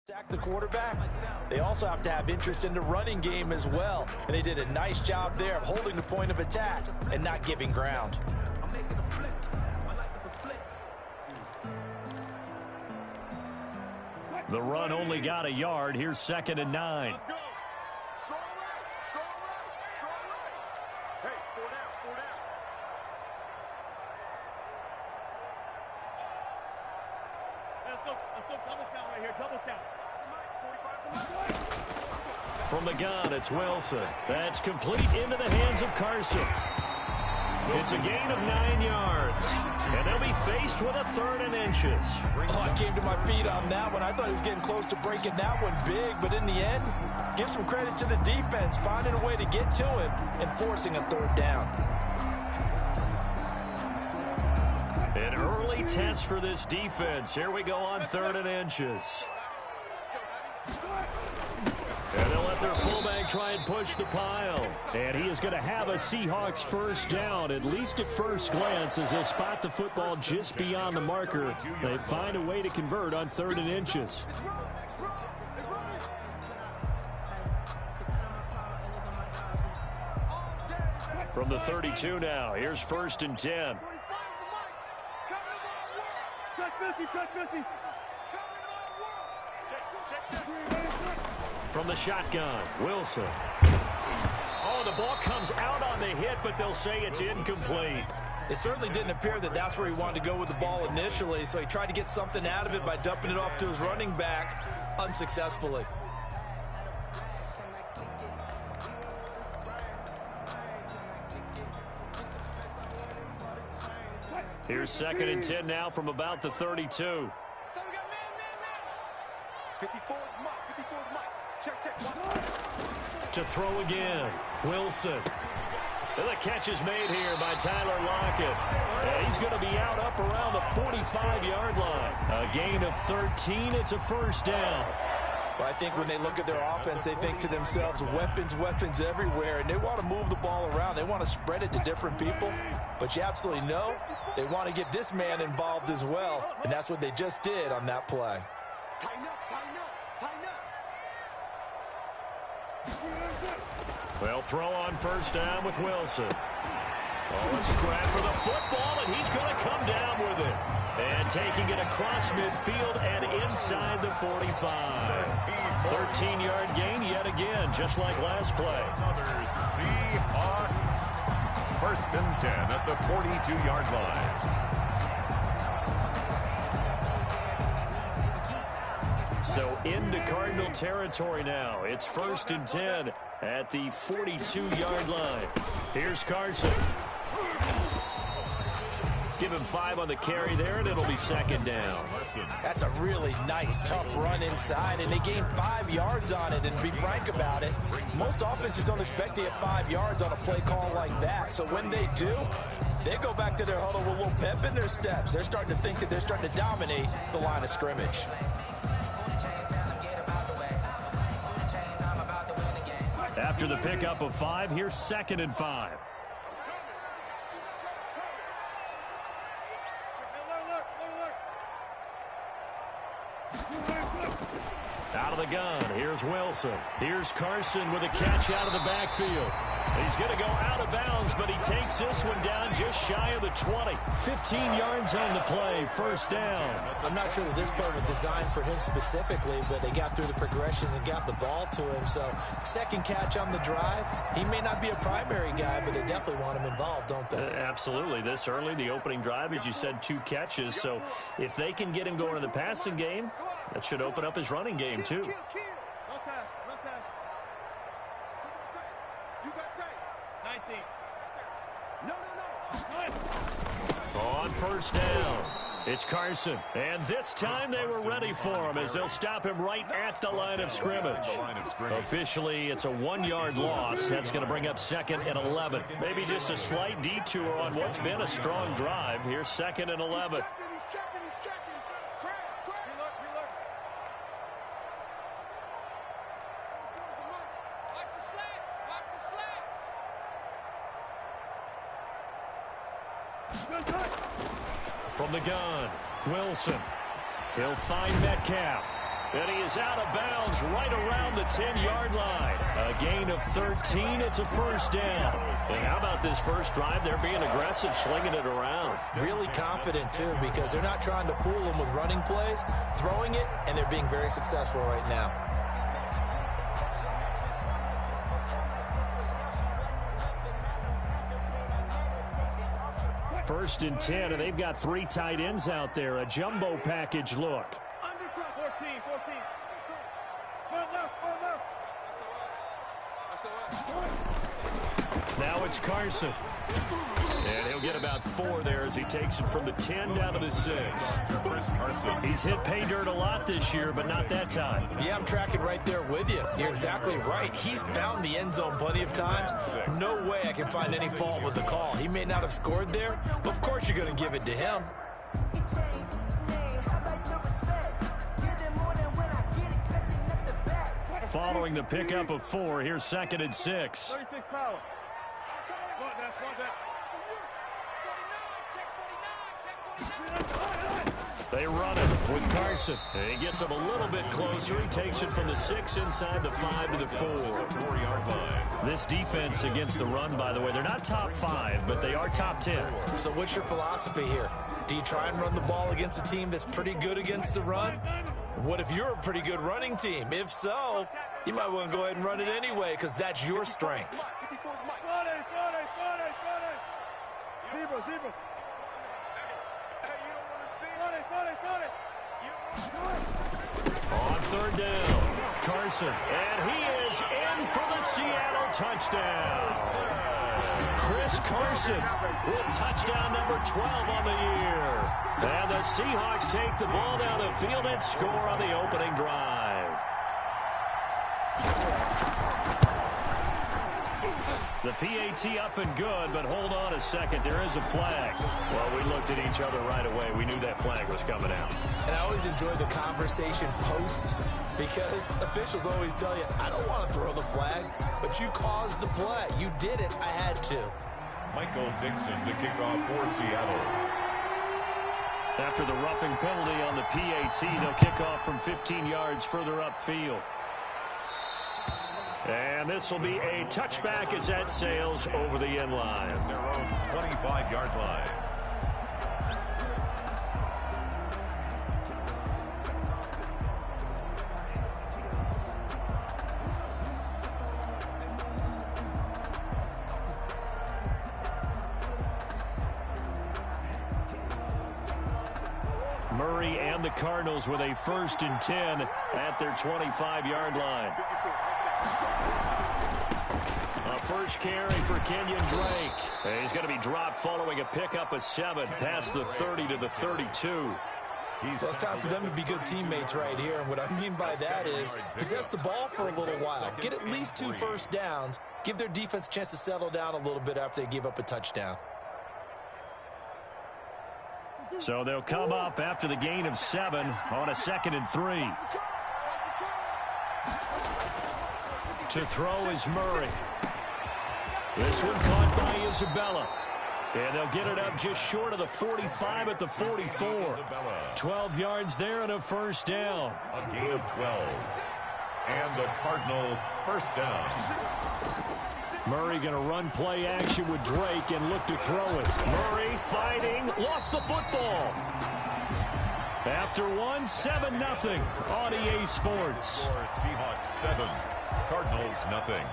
Sack the quarterback. They also have to have interest in the running game as well. And they did a nice job there of holding the point of attack and not giving ground. The run only got a yard. Here's 2nd and 9. Let's go. Strong right, strong right, strong right. Hey, 4 down, 4 down. Let's go double count right here, double count. From the gun, it's Wilson. That's complete into the hands of Carson. It's a gain of 9 yards. And they'll be faced with a 3rd and inches. Oh, I came to my feet on that one. I thought he was getting close to breaking that one big. But in the end, give some credit to the defense, finding a way to get to him and forcing a 3rd down. An early test for this defense. Here we go on 3rd and inches. And they'll let their fullback try and push the pile. And he is going to have a Seahawks 1st down, at least at first glance, as he'll spot the football just beyond the marker. They find a way to convert on 3rd and inches. From the 32 now, here's 1st and 10. From the shotgun, Wilson. Oh, the ball comes out on the hit, but they'll say it's incomplete. It certainly didn't appear that that's where he wanted to go with the ball initially, so he tried to get something out of it by dumping it off to his running back unsuccessfully. Here's 2nd and 10 now from about the 32. So we got man. 54 is Mike, 54 is Mike. Check. To throw again, Wilson. And the catch is made here by Tyler Lockett. And he's going to be out up around the 45-yard line. A gain of 13. It's a 1st down. Well, I think when they look at their offense, they think to themselves, weapons everywhere, and they want to move the ball around. They want to spread it to different people. But you absolutely know they want to get this man involved as well, and that's what they just did on that play. Tighten up. They'll throw on 1st down with Wilson. Oh, a scrap for the football, and he's going to come down with it. And taking it across midfield and inside the 45. 13-yard gain yet again, just like last play. Another Seahawks 1st and 10 at the 42-yard line. So into Cardinal territory now. It's 1st and 10 at the 42-yard line. Here's Carson. Give him 5 on the carry there, and it'll be 2nd down. That's a really nice, tough run inside, and they gained 5 yards on it. And to be frank about it, most offenses don't expect to get 5 yards on a play call like that. So when they do, they go back to their huddle with a little pep in their steps. They're starting to think that they're starting to dominate the line of scrimmage. After the pickup of 5, here's 2nd and 5. Out of the gun, here's Wilson. Here's Carson with a catch out of the backfield. He's going to go out of bounds, but he takes this one down just shy of the 20. 15 yards on the play, 1st down. I'm not sure that this play was designed for him specifically, but they got through the progressions and got the ball to him. So 2nd catch on the drive. He may not be a primary guy, but they definitely want him involved, don't they? Absolutely. This early, the opening drive, as you said, 2 catches. So if they can get him going in the passing game, that should open up his running game, too. Run pass. You got tight. 19. No. On 1st down, it's Carson. And this time they were ready for him as they'll stop him right at the line of scrimmage. Officially, it's a 1-yard loss. That's going to bring up 2nd and 11. Maybe just a slight detour on what's been a strong drive. Here's 2nd and 11. He's checking. Crash. Watch the slats. From the gun, Wilson. He'll find Metcalf. And he is out of bounds right around the 10-yard line. A gain of 13. It's a first down. And how about this first drive? They're being aggressive, slinging it around. Really confident, too, because they're not trying to fool them with running plays, throwing it, and they're being very successful right now. First and 10, and they've got 3 tight ends out there. A jumbo package look. 14. Now it's Carson. And he'll get about 4 there as he takes it from the 10 down to the 6. He's hit pay dirt a lot this year, but not that time. Yeah, I'm tracking right there with you. You're exactly right. He's found the end zone plenty of times. No way I can find any fault with the call. He may not have scored there, but of course you're going to give it to him. Following the pickup of 4, here's 2nd and 6. 36 power. They run it with Carson. And he gets him a little bit closer. He takes it from the 6 inside the 5 to the 4. 4-yard line. This defense against the run, by the way, they're not top 5, but they are top 10. So what's your philosophy here? Do you try and run the ball against a team that's pretty good against the run? What if you're a pretty good running team? If so, you might want to go ahead and run it anyway because that's your strength. On 3rd down, Carson, and he is in for the Seattle touchdown. Chris Carson with touchdown number 12 on the year. And the Seahawks take the ball down the field and score on the opening drive. The PAT up and good, but hold on a second. There is a flag. Well, we looked at each other right away. We knew that flag was coming out. And I always enjoy the conversation post because officials always tell you, I don't want to throw the flag, but you caused the play. You did it. I had to. Michael Dixon to kick off for Seattle. After the roughing penalty on the PAT, they'll kick off from 15 yards further upfield. And this will be a touchback as that sails over the end line. Their own 25-yard line. Murray and the Cardinals with a 1st and 10 at their 25-yard line. A first carry for Kenyon Drake. And he's going to be dropped following a pickup of 7 past the 30 to the 32. Well, it's time for them to be good teammates right here. And what I mean by that is possess the ball for a little while. Get at least 2 first downs. Give their defense a chance to settle down a little bit after they give up a touchdown. So they'll come up after the gain of 7 on a 2nd and 3. To throw is Murray. This one caught by Isabella. And they'll get it up just short of the 45 at the 44. 12 yards there and a first down. A gain of 12. And the Cardinal first down. Murray going to run play action with Drake and look to throw it. Murray fighting, lost the football. After 7-0 on EA Sports. For Seahawks 7, Cardinals nothing.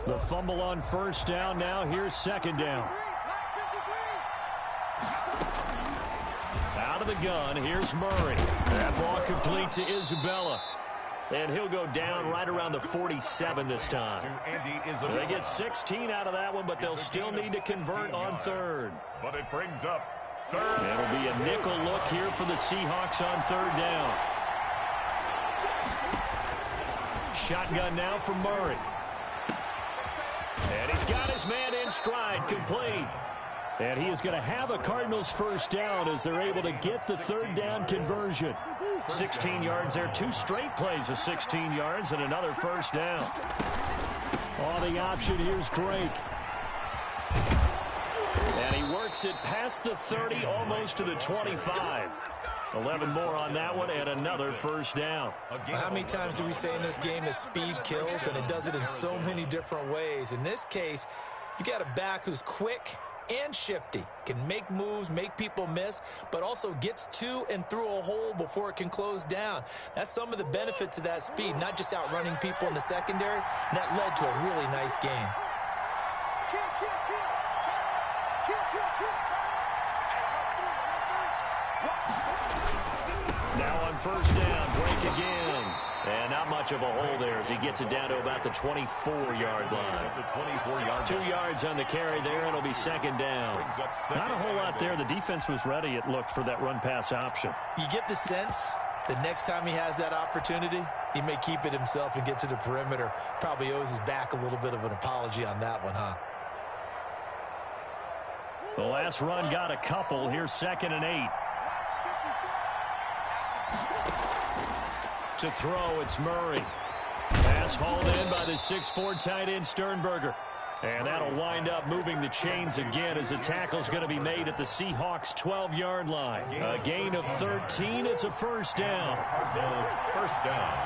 The fumble on first down. Now here's 2nd down. Out of the gun, here's Murray. That ball complete to Isabella. And he'll go down right around the 47 this time. They get 16 out of that one, but they'll still need to convert on 3rd. But it brings up 3rd. It'll be a nickel look here for the Seahawks on 3rd down. Shotgun now for Murray. And he's got his man in stride, complete. And he is going to have a Cardinals first down as they're able to get the 3rd down conversion. 16 yards there, 2 straight plays of 16 yards and another first down. On the option, here's Drake. And he works works it past the 30, almost to the 25. 11 more on that one, and another first down. How many times do we say in this game that speed kills, and it does it in so many different ways? In this case, you got a back who's quick and shifty, can make moves, make people miss, but also gets to and through a hole before it can close down. That's some of the benefits of that speed, not just outrunning people in the secondary, and that led to a really nice game. Now on first down, Drake again. And not much of a hole there as he gets it down to about the 24-yard line. 2 yards on the carry there, and it'll be second down. Not a whole lot there. The defense was ready, it looked, for that run-pass option. You get the sense that next time he has that opportunity, he may keep it himself and get to the perimeter. Probably owes his back a little bit of an apology on that one, huh? The last run got a couple. Here's 2nd and 8. To throw, it's Murray. Pass hauled in by the 6'4" tight end Sternberger. And that'll wind up moving the chains again as the tackle's going to be made at the Seahawks' 12-yard line. A gain of 13. It's a first down. First down.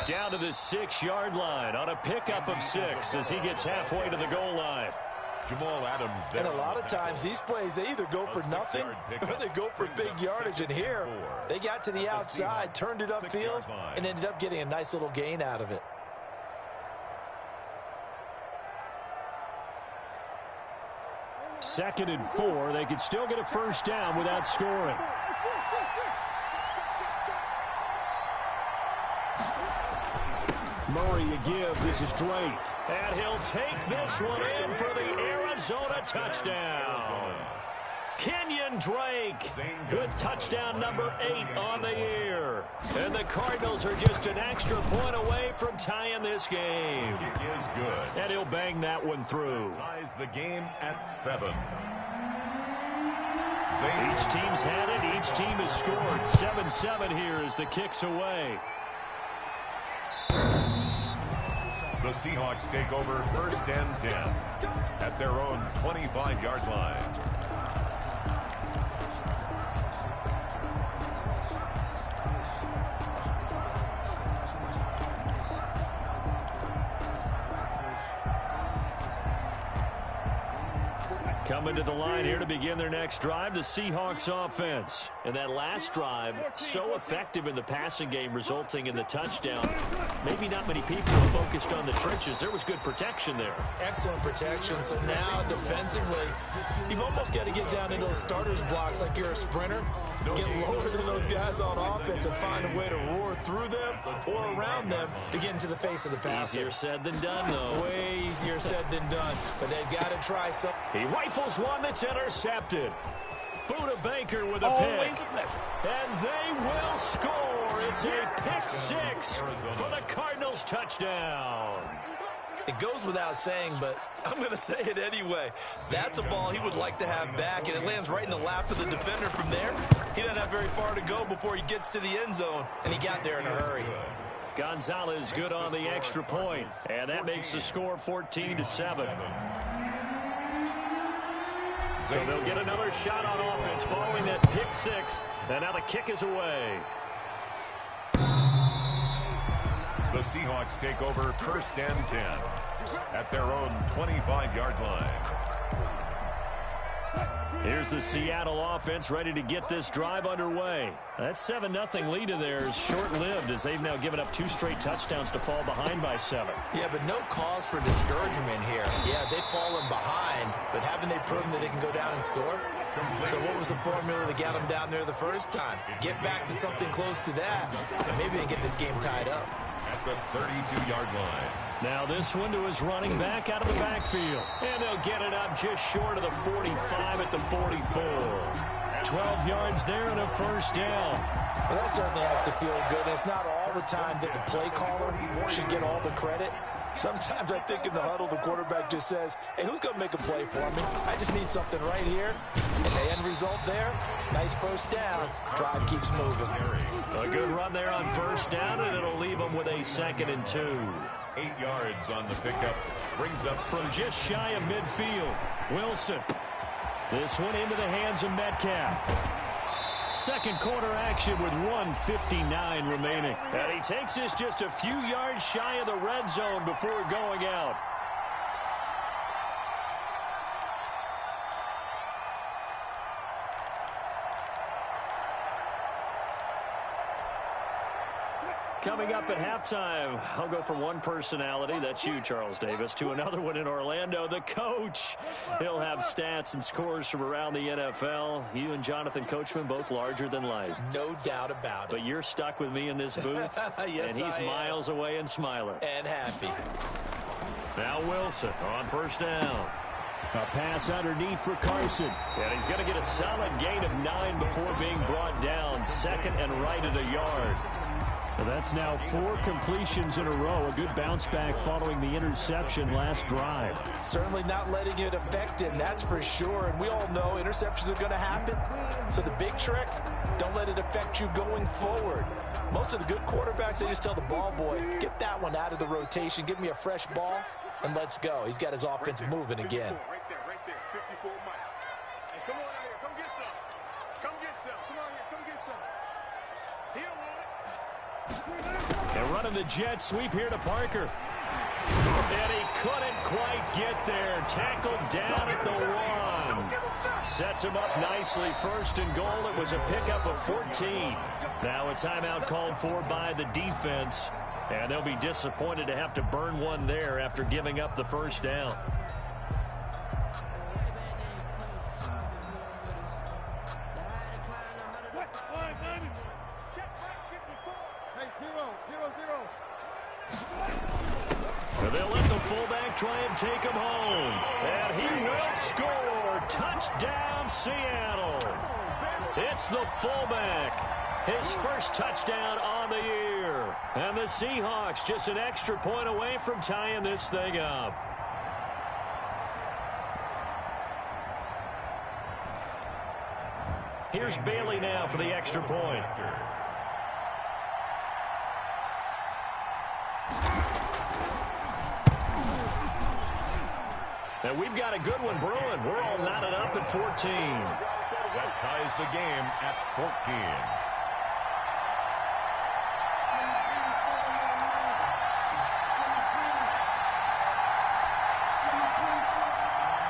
Down to the 6-yard line on a pickup of 6 as he gets halfway to the goal line. Jamal Adams. And a lot of times these plays, they either go for nothing or they go for big yardage. And here, they got to the outside, turned it upfield, and ended up getting a nice little gain out of it. Second and 4. They could still get a first down without scoring. Murray a give. This is Drake. And he'll take this one in for the Arizona touchdown. Kenyon Drake with touchdown number 8 on the year. And the Cardinals are just an extra point away from tying this game. It is good. And he'll bang that one through. Ties the game at 7. Each team's had it. Each team has scored. 7-7 here as the kick's away. The Seahawks take over 1st and 10 at their own 25-yard line. Coming to the line here to begin their next drive, the Seahawks offense. And that last drive, so effective in the passing game, resulting in the touchdown. Maybe not many people are focused on the trenches. There was good protection there. Excellent protection. So now, defensively, you've almost got to get down into those starters blocks like you're a sprinter. Get lower than those guys on offense and find a way to roar through them or around them to get into the face of the passer. Easier said than done, though. Way easier said than done. But they've got to try something. He rifles one that's intercepted. Buda Baker with a pick. And they will score. It's a pick 6 for the Cardinals touchdown. It goes without saying, but I'm going to say it anyway. That's a ball he would like to have back, and it lands right in the lap of the defender from there. He doesn't have very far to go before he gets to the end zone, and he got there in a hurry. Gonzalez good on the extra point, and that makes the score 14-7. So they'll get another shot on offense following that pick 6, and now the kick is away. The Seahawks take over 1st and 10 at their own 25-yard line. Here's the Seattle offense ready to get this drive underway. That 7-0 lead of theirs short-lived as they've now given up 2 straight touchdowns to fall behind by 7. Yeah, but no cause for discouragement here. Yeah, they've fallen behind, but haven't they proven that they can go down and score? So what was the formula that got them down there the first time? Get back to something close to that, and maybe they get this game tied up. At the 32-yard line. Now this one to his running back out of the backfield. And they'll get it up just short of the 45 at the 44. 12 yards there and a first down. Well, that certainly has to feel good. It's not all the time that the play caller should get all the credit. Sometimes I think in the huddle, the quarterback just says, hey, who's going to make a play for me? I just need something right here. And the end result there, nice first down. Drive keeps moving. A good run there on first down, and it'll leave them with a 2nd and 2. 8 yards on the pickup. Brings up From just shy of midfield, Wilson. This one into the hands of Metcalf. Second quarter action with 1:59 remaining. And he takes this just a few yards shy of the red zone before going out. Coming up at halftime, I'll go from one personality, that's you, Charles Davis, to another one in Orlando, the coach. He'll have stats and scores from around the NFL. You and Jonathan Coachman, both larger than life. No doubt about it. But you're stuck with me in this booth, yes, and he's miles away and smiling. And happy. Now Wilson on first down. A pass underneath for Carson. And he's going to get a solid gain of 9 before being brought down. 2nd and right at a yard. Well, that's now 4 completions in a row. A good bounce back following the interception last drive. Certainly not letting it affect him, that's for sure. And we all know interceptions are going to happen. So the big trick, don't let it affect you going forward. Most of the good quarterbacks, they just tell the ball boy, get that one out of the rotation, give me a fresh ball, and let's go. He's got his offense moving again. Right there, 54 Mike. Hey, come on out here, come get some. Come get some. Come on here, come get some. He don't want it. They're running the jet sweep here to Parker. And he couldn't quite get there. Tackled down at the 1. Sets him up nicely. 1st and goal. It was a pickup of 14. Now a timeout called for by the defense. And they'll be disappointed to have to burn one there after giving up the first down. And they'll let the fullback try and take him home. And he will score. Touchdown, Seattle. It's the fullback. His first touchdown on the year. And the Seahawks just an extra point away from tying this thing up. Here's Bailey now for the extra point. And we've got a good one brewing. We're all knotted up at 14. That ties the game at 14.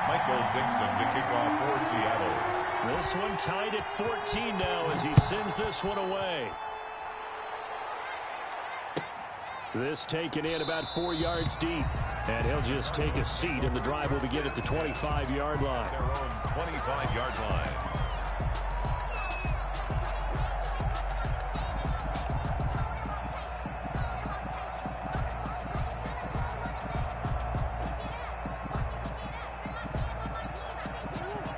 Michael Dixon to kick off for Seattle. This one tied at 14 now as he sends this one away. This taken in about 4 yards deep. And he'll just take a seat, and the drive will begin at the 25-yard line. Their own 25-yard line.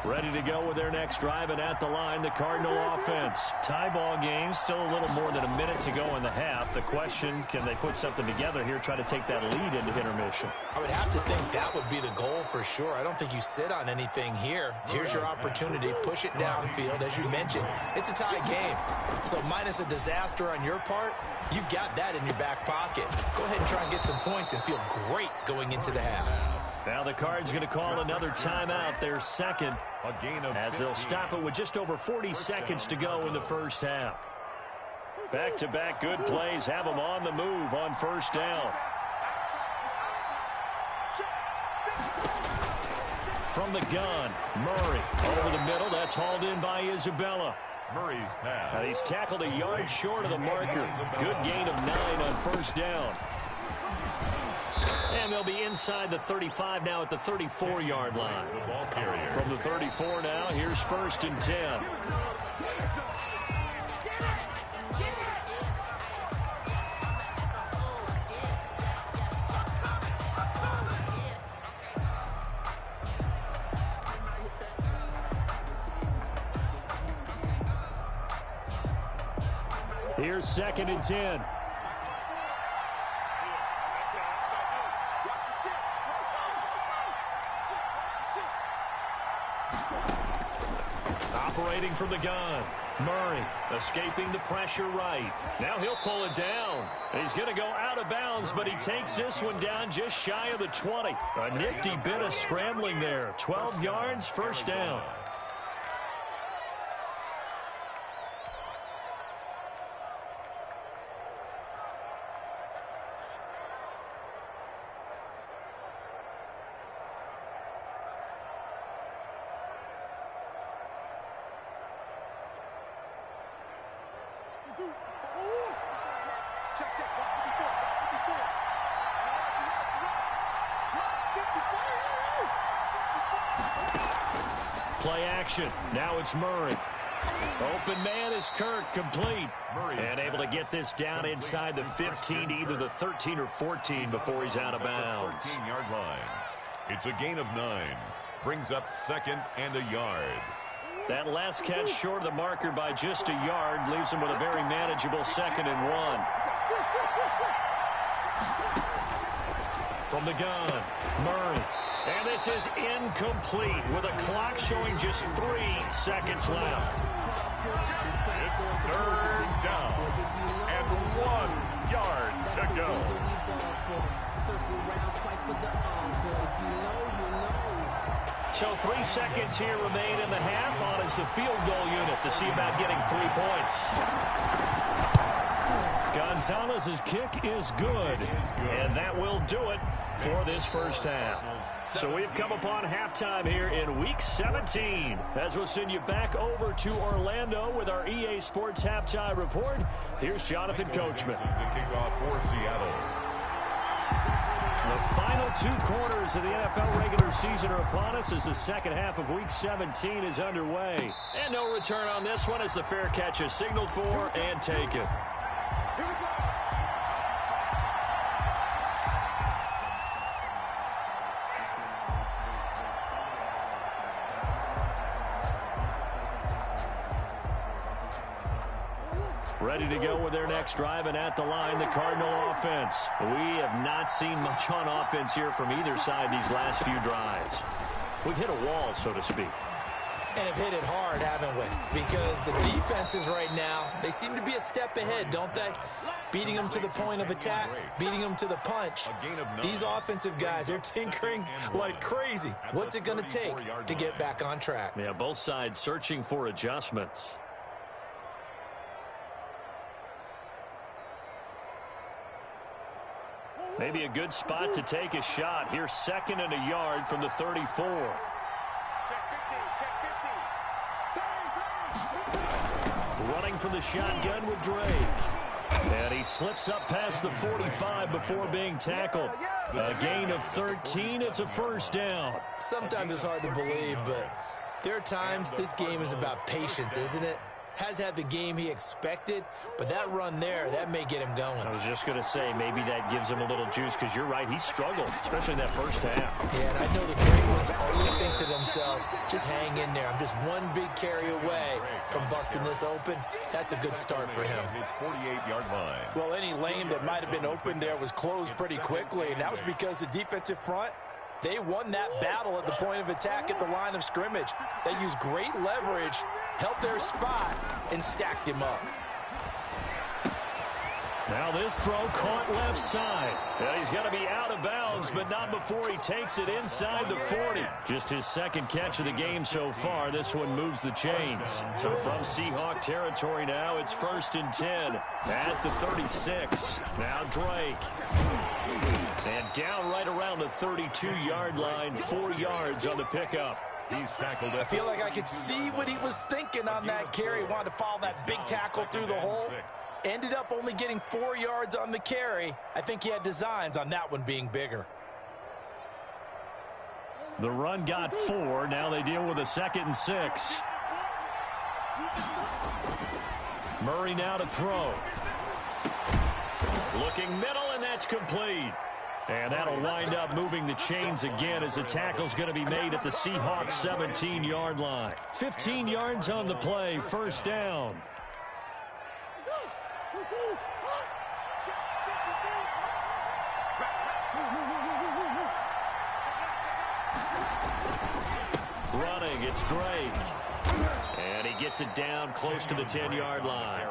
Ready to go with their next drive, and at the line, the Cardinal offense. Tie ball game, still a little more than a minute to go in the half. The question, can they put something together here, try to take that lead into intermission? I would have to think that would be the goal for sure. I don't think you sit on anything here. Here's your opportunity. Push it downfield. As you mentioned, it's a tie game. So minus a disaster on your part, you've got that in your back pocket. Go ahead and try and get some points and feel great going into the half. Now the Cards going to call another timeout, their second, A gain of as they'll stop it with just over 40 seconds to go in the first half. Back-to-back good plays have them on the move on first down. From the gun, Murray over the middle. That's hauled in by Isabella. Murray's pass. Now he's tackled a yard short of the marker. Good gain of 9 on first down. And they'll be inside the 35 now at the 34-yard line. The ball carrier. From the 34 now, here's 1st and 10. Here's 2nd and 10. Operating from the gun. Murray escaping the pressure right. Now he'll pull it down. He's going to go out of bounds, but he takes this one down just shy of the 20. A nifty bit of scrambling there. 12 yards, first down. Play action. Now it's Murray. Open man is Kirk, complete. And able to get this down inside the 15, either the 13 or 14 before he's out of bounds. 14-yard line. It's a gain of 9. Brings up 2nd and a yard. That last catch short of the marker by just a yard leaves him with a very manageable 2nd and 1. From the gun, Murray. And this is incomplete with a clock showing just 3 seconds left. It's 3rd down and 1 yard to go. So 3 seconds here remain in the half. On is the field goal unit to see about getting 3 points. Gonzalez's kick is good, and that will do it for this first half. So we've come upon halftime here in Week 17. As we'll send you back over to Orlando with our EA Sports Halftime Report, here's Jonathan Coachman. The kickoff for Seattle. The final 2 quarters of the NFL regular season are upon us as the second half of Week 17 is underway. And no return on this one as the fair catch is signaled for and taken. Ready to go with their next drive, and at the line, the Cardinal offense. We have not seen much on offense here from either side these last few drives. We've hit a wall, so to speak. And have hit it hard, haven't we? Because the defenses right now, they seem to be a step ahead, don't they? Beating them to the point of attack, beating them to the punch. These offensive guys, they're tinkering like crazy. What's it going to take to get back on track? Yeah, both sides searching for adjustments. Maybe a good spot to take a shot. Here's 2nd and a yard from the 34. Running from the shotgun with Drake. And he slips up past the 45 before being tackled. A gain of 13. It's a first down. Sometimes it's hard to believe, but there are times this game is about patience, isn't it? Has had the game he expected, but that run there, that may get him going. I was just going to say, maybe that gives him a little juice, because you're right, he struggled, especially in that first half. Yeah, and I know the great ones always think to themselves, just hang in there. I'm just one big carry away from busting this open. That's a good start for him. His 48-yard line. Well, any lane that might have been open there was closed pretty quickly, and that was because the defensive front, they won that battle at the point of attack at the line of scrimmage. They used great leverage, held their spot, and stacked him up. Now this throw caught left side. Yeah, he's going to be out of bounds, but not before he takes it inside the 40. Just his 2nd catch of the game so far. This one moves the chains. So from Seahawk territory now, it's 1st and 10 at the 36. Now Drake. And down right around the 32-yard line, 4 yards on the pickup. He's tackled. I feel like I could see what he was thinking on that carry. Wanted to follow that big tackle through the hole. Ended up only getting 4 yards on the carry. I think he had designs on that one being bigger. The run got 4. Now they deal with a 2nd and 6. Murray now to throw. Looking middle, and that's complete. And that'll wind up moving the chains again as the tackle's going to be made at the Seahawks 17-yard line. 15 yards on the play, first down. running. It's Drake. And he gets it down close to the 10-yard line.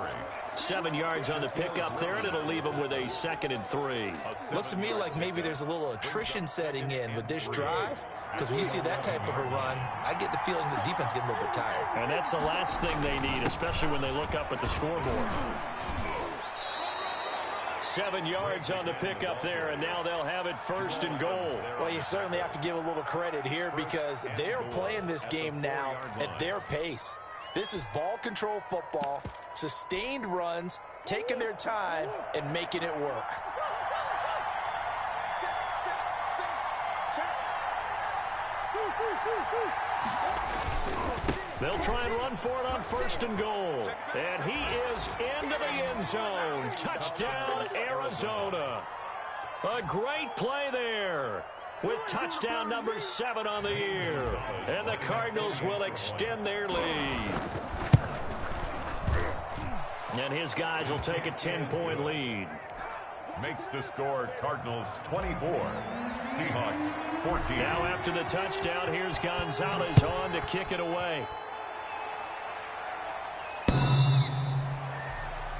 7 yards on the pickup there, and it'll leave him with a 2nd and 3. Looks to me like maybe there's a little attrition setting in with this drive, because when you see that type of a run, I get the feeling the defense getting a little bit tired. And that's the last thing they need, especially when they look up at the scoreboard. 7 yards on the pickup there, and now they'll have it 1st and goal. Well, you certainly have to give a little credit here because they're playing this game now at their pace. This is ball control football, sustained runs, taking their time, and making it work. They'll try and run for it on 1st and goal. And he is into the end zone. Touchdown, Arizona. A great play there with touchdown number 7 on the year. And the Cardinals will extend their lead. And his guys will take a 10-point lead. Makes the score Cardinals 24, Seahawks 14. Now after the touchdown, here's Gonzalez on to kick it away.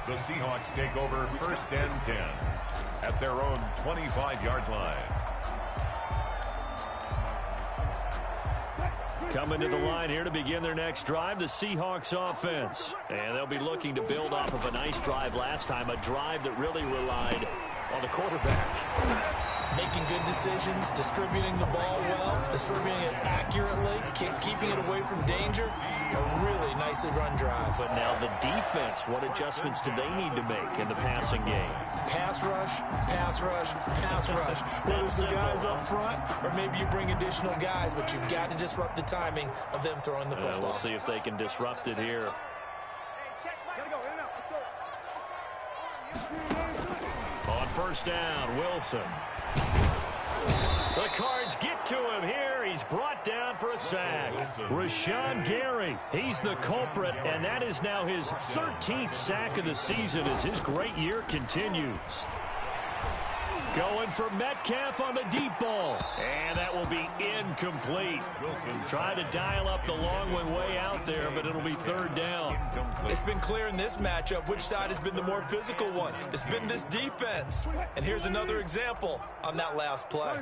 The Seahawks take over 1st and 10 at their own 25-yard line. Coming to the line here to begin their next drive, the Seahawks offense. And they'll be looking to build off of a nice drive last time, a drive that really relied on the quarterback. Making good decisions, distributing the ball well, distributing it accurately, keeping it away from danger. A really nicely run drive. But now the defense, what adjustments do they need to make in the passing game? Pass rush, pass rush, pass rush. Whether it's the guys up front or maybe you bring additional guys, but you've got to disrupt the timing of them throwing the football. We'll see if they can disrupt it here. On 1st down, Wilson. The Cards get to him here. He's brought down for a sack. Rashawn Gary, he's the culprit, and that is now his 13th sack of the season as his great year continues. Going for Metcalf on the deep ball. And that will be incomplete. Wilson tried to dial up the long one way out there, but it'll be 3rd down. It's been clear in this matchup which side has been the more physical one. It's been this defense. And here's another example on that last play.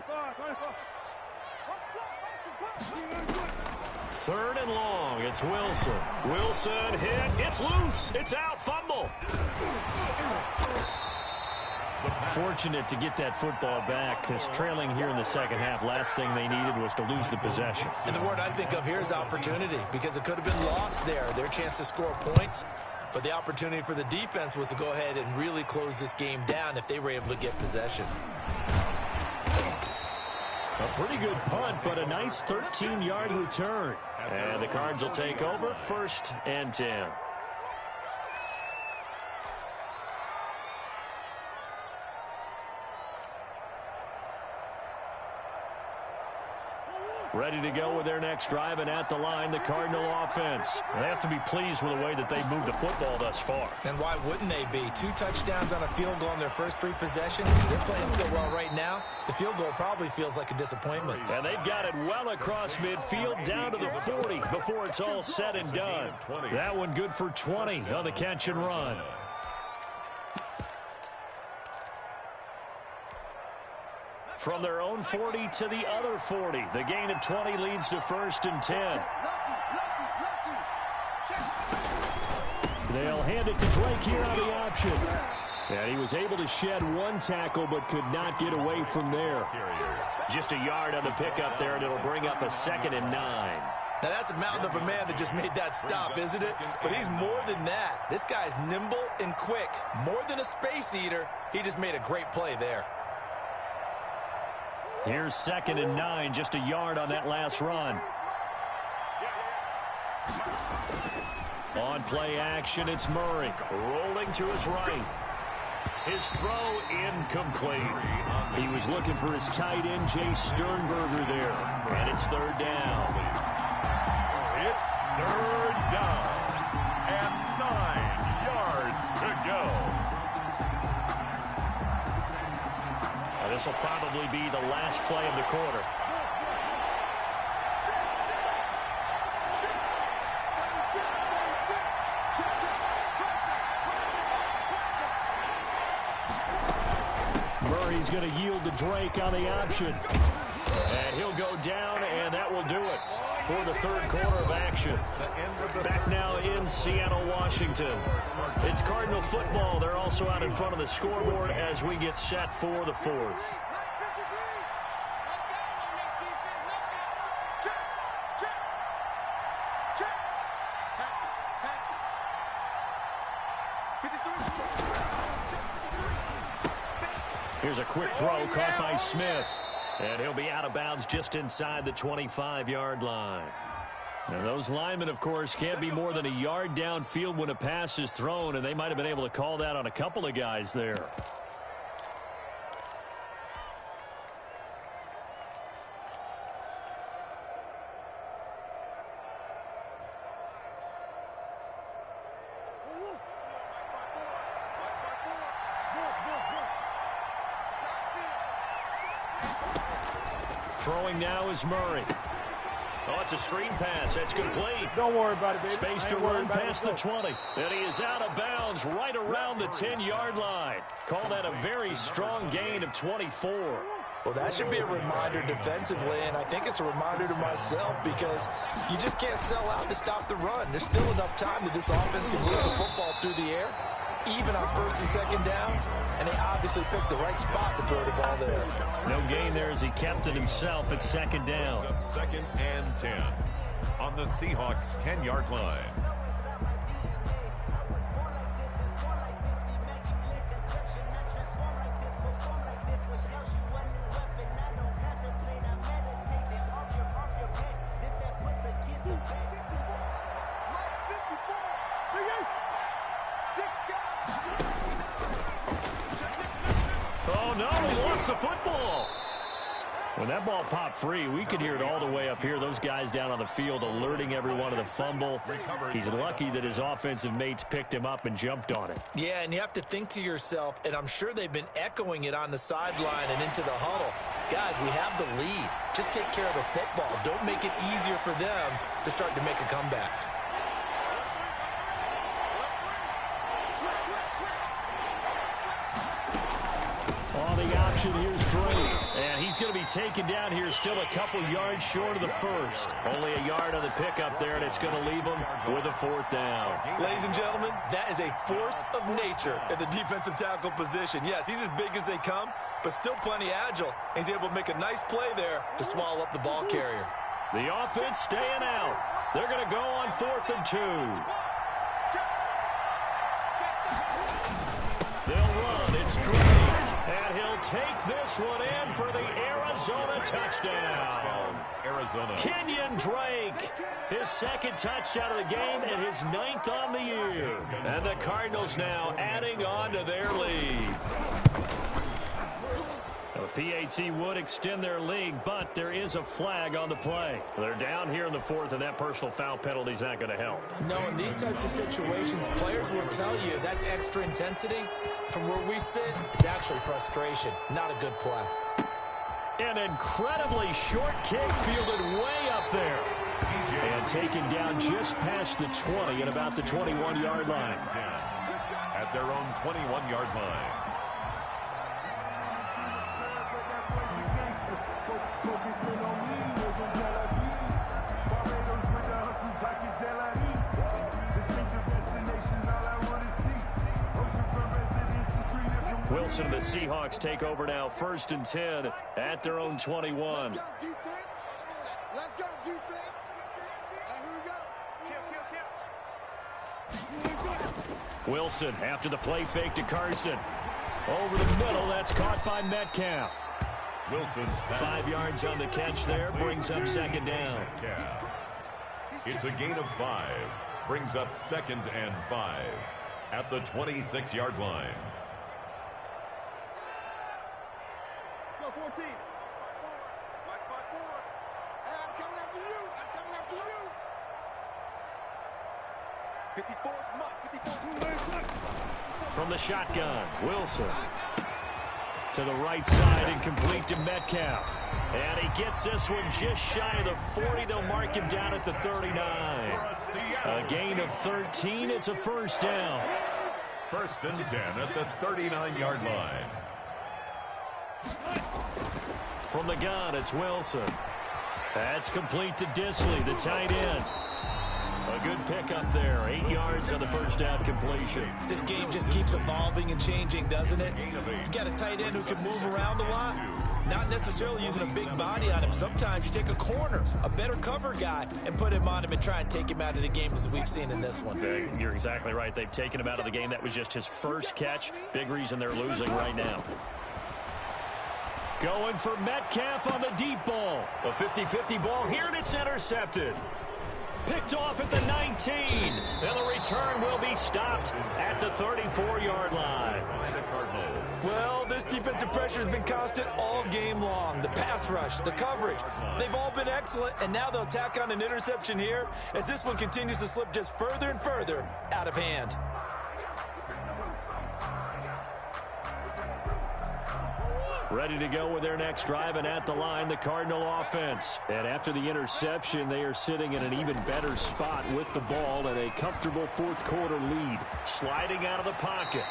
3rd and long. It's Wilson. Wilson hit. It's loose. It's out. Fumble. Fortunate to get that football back because trailing here in the 2nd half, last thing they needed was to lose the possession. And the word I think of here is opportunity because it could have been lost there, their chance to score points. But the opportunity for the defense was to go ahead and really close this game down if they were able to get possession. A pretty good punt, but a nice 13-yard return. And the Cards will take over 1st and 10. Ready to go with their next drive, and at the line, the Cardinal offense. They have to be pleased with the way that they've moved the football thus far. And why wouldn't they be? 2 touchdowns on a field goal in their first 3 possessions. They're playing so well right now, the field goal probably feels like a disappointment. And they've got it well across midfield down to the 40 before it's all said and done. That one good for 20 on the catch and run. From their own 40 to the other 40. The gain of 20 leads to 1st and 10. They'll hand it to Drake here on the option. And he was able to shed 1 tackle but could not get away from there. Just a yard on the pickup there, and it'll bring up a 2nd and 9. Now, that's a mountain of a man that just made that stop, isn't it? But he's more than that. This guy's nimble and quick. More than a space eater, he just made a great play there. Here's 2nd and 9, just a yard on that last run. On play action, it's Murray. Rolling to his right. His throw incomplete. He was looking for his tight end, Jay Sternberger there. And it's 3rd down. It's 3rd down and 9 yards to go. This will probably be the last play of the quarter. he's going to yield to Drake on the option. And he'll go down, and that will do it for the third quarter of action. Back now in Seattle, Washington. It's Cardinal football. They're also out in front of the scoreboard as we get set for the fourth. Here's a quick throw caught by Smith. And he'll be out of bounds just inside the 25-yard line. Now, those linemen, of course, can't be more than a yard downfield when a pass is thrown, and they might have been able to call that on a couple of guys there. Throwing now is Murray. Oh, it's a screen pass. That's complete. Don't worry about it, baby. Space to run past the 20. And he is out of bounds right around the 10-yard line. Call that a very strong gain of 24. Well, that should be a reminder defensively, and I think it's a reminder to myself because you just can't sell out to stop the run. There's still enough time that this offense can move the football through the air, even on first and second downs, and they obviously picked the right spot to throw the ball there. No gain there as he kept it himself at second down. Second and 10 on the Seahawks' 10-yard line. Oh, no, he lost the football. When that ball popped free, we could hear it all the way up here. Those guys down on the field alerting everyone of the fumble. He's lucky that his offensive mates picked him up and jumped on it. Yeah, and you have to think to yourself, and I'm sure they've been echoing it on the sideline and into the huddle. Guys, we have the lead. Just take care of the football. Don't make it easier for them to start to make a comeback. On the option, here's Drake. And he's going to be taken down here still a couple yards short of the first. Only a yard on the pickup there, and it's going to leave him with a fourth down. Ladies and gentlemen, that is a force of nature at the defensive tackle position. Yes, he's as big as they come, but still plenty agile. He's able to make a nice play there to swallow up the ball carrier. The offense staying out. They're going to go on 4th and 2. They'll run. It's Drake. And he'll take this one in for the Arizona touchdown. Arizona. Kenyon Drake, his second touchdown of the game and his 9th on the year. And the Cardinals now adding on to their lead. The PAT would extend their lead, but there is a flag on the play. They're down here in the 4th, and that personal foul penalty is not going to help. No, in these types of situations, players will tell you that's extra intensity. From where we sit, it's actually frustration, not a good play. An incredibly short kick fielded way up there. And taken down just past the 20 at about the 21-yard line. At their own 21-yard line. Wilson and the Seahawks take over now, 1st and 10 at their own 21. Let's go, defense. Let's go, defense. Here we go. Wilson after the play fake to Carson. Over the middle, that's caught by Metcalf. Wilson's 5 yards on the catch there, brings up 2nd down. It's a gain of 5. Brings up 2nd and 5 at the 26-yard line. Go 14. Watch my board. Hey, I'm coming after you. I'm coming after you. 54, come on. 54. From the shotgun, Wilson. To the right side and complete to Metcalf. And he gets this one just shy of the 40. They'll mark him down at the 39. A gain of 13. It's a 1st down. 1st and 10 at the 39-yard line. From the gun, it's Wilson. That's complete to Disley, the tight end. A good pickup there. 8 yards on the first down completion. This game just keeps evolving and changing, doesn't it? You got a tight end who can move around a lot. Not necessarily using a big body on him. Sometimes you take a corner, a better cover guy, and put him on him and try and take him out of the game, as we've seen in this one. You're exactly right. They've taken him out of the game. That was just his first catch. Big reason they're losing right now. Going for Metcalf on the deep ball. A 50-50 ball here, and it's intercepted. Picked off at the 19. And the return will be stopped at the 34-yard line. Well, this defensive pressure has been constant all game long. The pass rush, the coverage, they've all been excellent, and now they'll tack on an interception here as this one continues to slip just further and further out of hand. Ready to go with their next drive, and at the line, the Cardinal offense. And after the interception, they are sitting in an even better spot with the ball and a comfortable fourth-quarter lead. Sliding out of the pocket.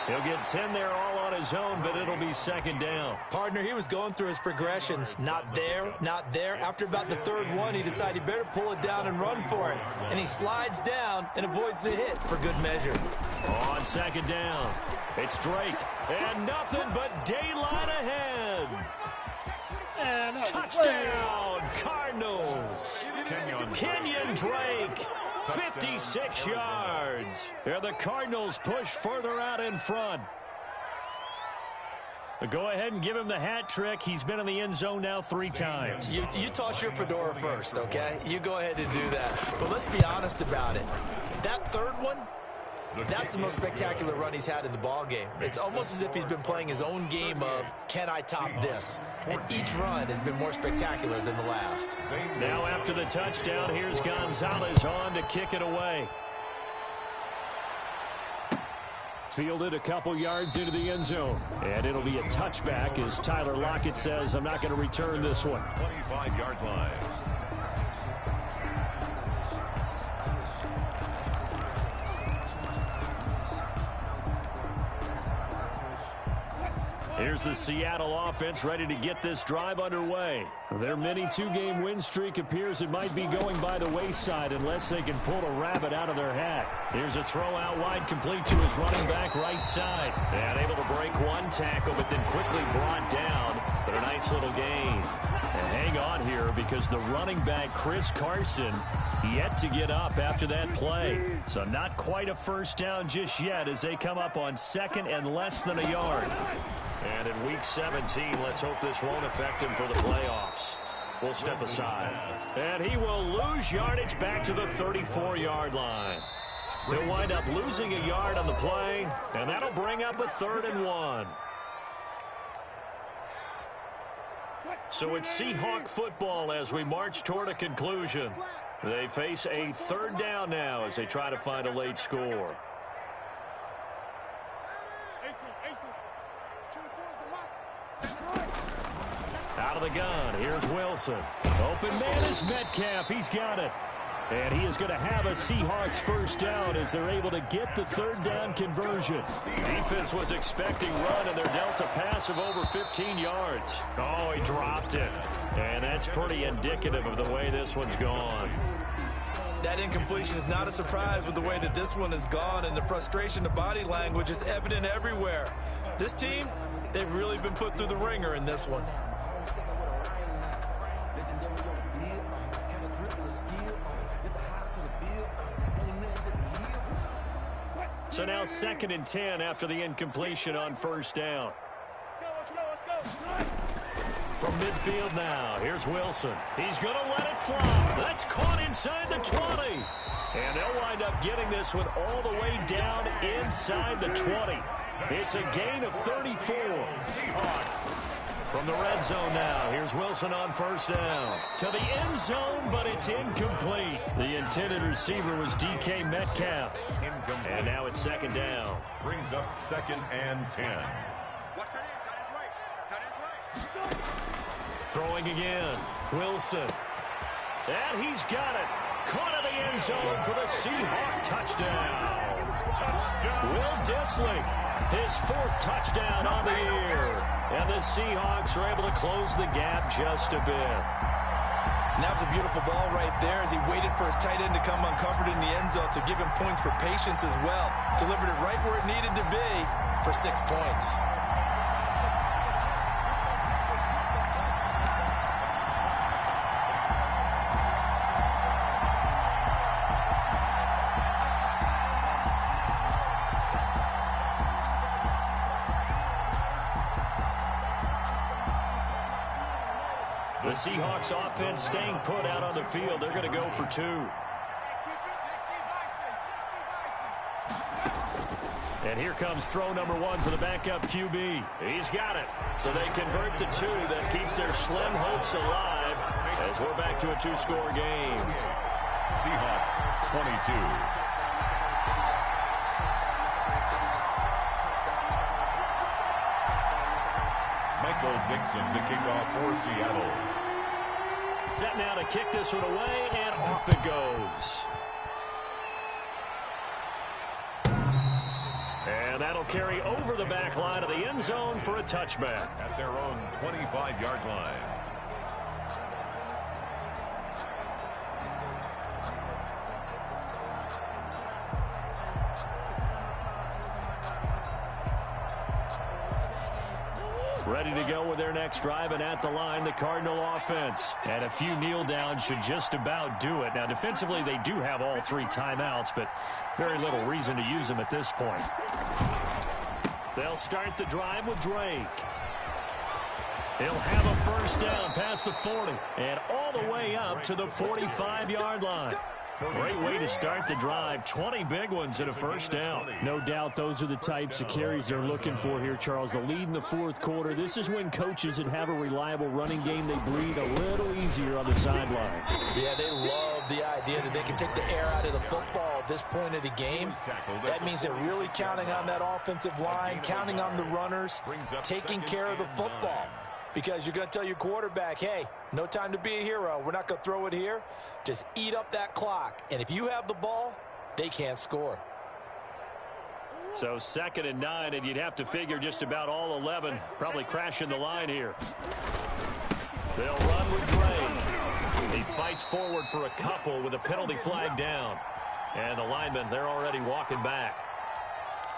He'll get 10 there all on his own, but it'll be second down. Partner, he was going through his progressions. Not there, not there. After about the third one, he decided he better pull it down and run for it. And he slides down and avoids the hit for good measure. On second down, it's Drake. And nothing but daylight ahead. And touchdown, Cardinals. Kenyon Drake. 56 yards. And the Cardinals push further out in front. But go ahead and give him the hat trick. He's been in the end zone now 3 times. You toss your fedora first, okay? You go ahead and do that. But let's be honest about it. That third one, that's the most spectacular run he's had in the ballgame. It's almost as if he's been playing his own game of, can I top this? And each run has been more spectacular than the last. Now after the touchdown, here's Gonzalez on to kick it away. Fielded a couple yards into the end zone. And it'll be a touchback as Tyler Lockett says, I'm not going to return this one. 25-yard line. Here's the Seattle offense ready to get this drive underway. Their mini 2-game win streak appears it might be going by the wayside unless they can pull a rabbit out of their hat. Here's a throw out wide, complete to his running back right side. And able to break one tackle, but then quickly brought down. But a nice little gain. And hang on here because the running back, Chris Carson, yet to get up after that play. So not quite a first down just yet as they come up on second and less than a yard. And in Week 17, let's hope this won't affect him for the playoffs. We'll step aside. And he will lose yardage back to the 34-yard line. He'll wind up losing a yard on the play, and that'll bring up a 3rd and 1. So it's Seahawk football as we march toward a conclusion. They face a 3rd down now as they try to find a late score. Out of the gun, here's Wilson. Open man is Metcalf. He's got it. And he is going to have a Seahawks first down as they're able to get the 3rd down conversion. Defense was expecting run, and they're dealt a pass of over 15 yards. Oh, he dropped it. And that's pretty indicative of the way this one's gone. That incompletion is not a surprise with the way that this one has gone, and the frustration, the body language is evident everywhere. This team, they've really been put through the ringer in this one. So now 2nd and 10 after the incompletion on first down. From midfield now, here's Wilson. He's going to let it fly. That's caught inside the 20. And they'll wind up getting this one all the way down inside the 20. It's a gain of 34. From the red zone now, here's Wilson on first down. To the end zone, but it's incomplete. The intended receiver was DK Metcalf. And now it's 2nd down. Brings up 2nd and 10. Throwing again. Wilson. And he's got it. Caught in the end zone for the Seahawk touchdown. Will Dissly, his 4th touchdown on the year. And the Seahawks are able to close the gap just a bit. And that was a beautiful ball right there as he waited for his tight end to come uncovered in the end zone, so give him points for patience as well. Delivered it right where it needed to be for 6 points. The Seahawks offense staying put out on the field. They're going to go for 2. And here comes throw number 1 for the backup QB. He's got it. So they convert the 2. That keeps their slim hopes alive as we're back to a 2-score game. Seahawks 22. Michael Dixon to kick off for Seattle. Set now to kick this one away, and off it goes. And that'll carry over the back line of the end zone for a touchback. At their own 25-yard line. Ready to go with their next drive, and at the line, the Cardinal offense. And a few kneel downs should just about do it. Now, defensively, they do have all 3 timeouts, but very little reason to use them at this point. They'll start the drive with Drake. He'll have a first down past the 40 and all the way up to the 45-yard line. Great way to start the drive. 20 big ones and a first down. No doubt those are the types of carries they're looking for here, Charles. The lead in the 4th quarter. This is when coaches that have a reliable running game, they breathe a little easier on the sideline. Yeah, they love the idea that they can take the air out of the football at this point of the game. That means they're really counting on that offensive line, counting on the runners, taking care of the football. Because you're going to tell your quarterback, hey, no time to be a hero. We're not going to throw it here. Just eat up that clock. And if you have the ball, they can't score. So 2nd and 9, and you'd have to figure just about all 11 probably crashing the line here. They'll run with Drake. He fights forward for a couple with a penalty flag down. And the linemen, they're already walking back.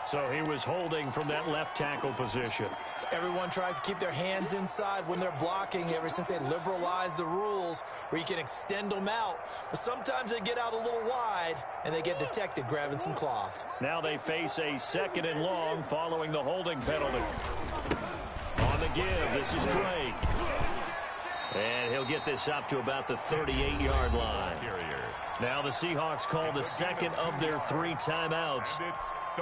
So he was holding from that left tackle position. Everyone tries to keep their hands inside when they're blocking ever since they liberalized the rules where you can extend them out. But sometimes they get out a little wide and they get detected grabbing some cloth. Now they face a 2nd and long following the holding penalty. On the give, this is Drake. And he'll get this up to about the 38-yard line. Now the Seahawks call the 2nd of their 3 timeouts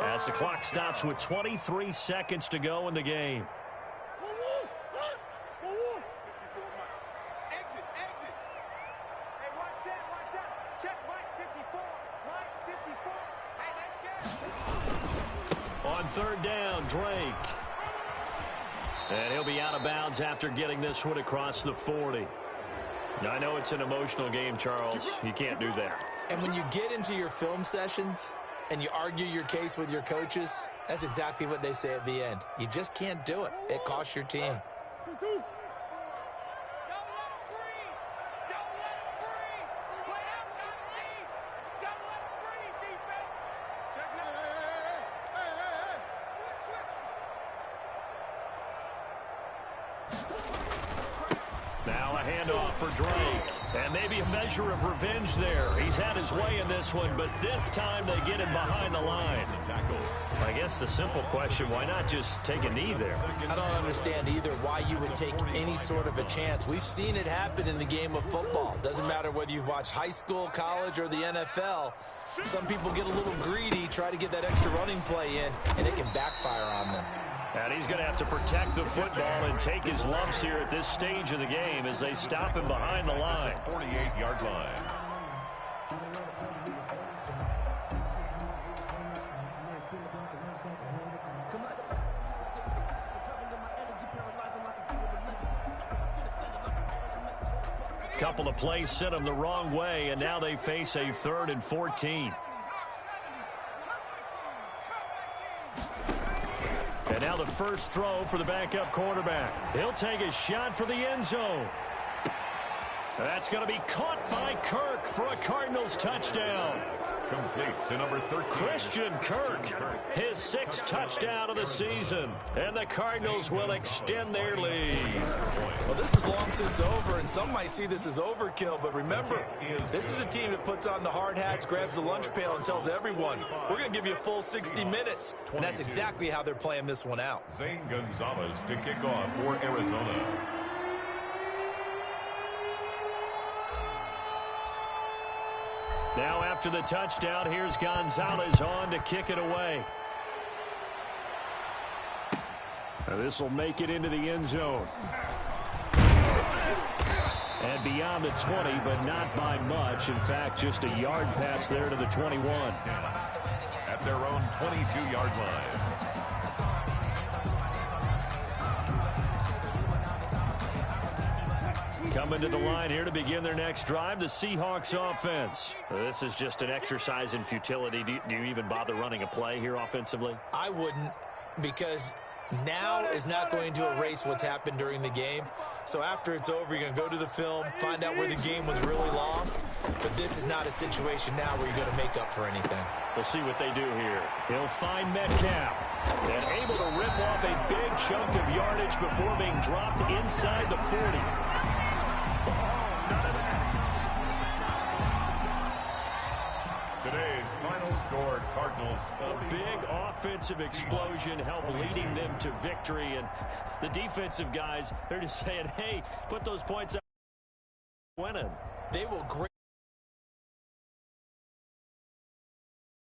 as the clock stops with 23 seconds to go in the game. Exit. Hey, watch out. Check Mike 54. Mike 54. Hey, let's go. On 3rd down, Drake. And he'll be out of bounds after getting this one across the 40. Now, I know it's an emotional game, Charles. You can't do that. And when you get into your film sessions and you argue your case with your coaches, that's exactly what they say at the end. You just can't do it. It costs your team. Now a handoff for Drake. And maybe a measure of revenge there. He's had his way in this one, but this time they get him behind the line. I guess the simple question, why not just take a knee there? I don't understand either why you would take any sort of a chance. We've seen it happen in the game of football. Doesn't matter whether you've watched high school, college, or the NFL. Some people get a little greedy, try to get that extra running play in, and it can backfire on them. And he's going to have to protect the football and take his lumps here at this stage of the game as they stop him behind the line. 48-yard line. couple of plays sent them the wrong way, and now they face a 3rd and 14. And now the first throw for the backup quarterback. He'll take a shot for the end zone. That's going to be caught by Kirk for a Cardinals touchdown. Complete to number 13. Christian Kirk, his 6th touchdown of the season. And the Cardinals will extend their lead. Well, this is long since over, and some might see this as overkill. But remember, this is a team that puts on the hard hats, grabs the lunch pail, and tells everyone, we're going to give you a full 60 minutes. And that's exactly how they're playing this one out. Zane Gonzalez to kick off for Arizona. Now after the touchdown, here's Gonzalez on to kick it away. This will make it into the end zone. And beyond the 20, but not by much. In fact, just a yard pass there to the 21. At their own 22-yard line. Coming to the line here to begin their next drive, the Seahawks offense. This is just an exercise in futility. Do you even bother running a play here offensively? I wouldn't, because now is not going to erase what's happened during the game. So after it's over, you're going to go to the film, find out where the game was really lost. But this is not a situation now where you're going to make up for anything. We'll see what they do here. He'll find Metcalf and able to rip off a big chunk of yardage before being dropped inside the 40. Today's final score, Cardinals. A big offensive explosion helped leading them to victory. And the defensive guys, they're just saying, hey, put those points up, winning. They will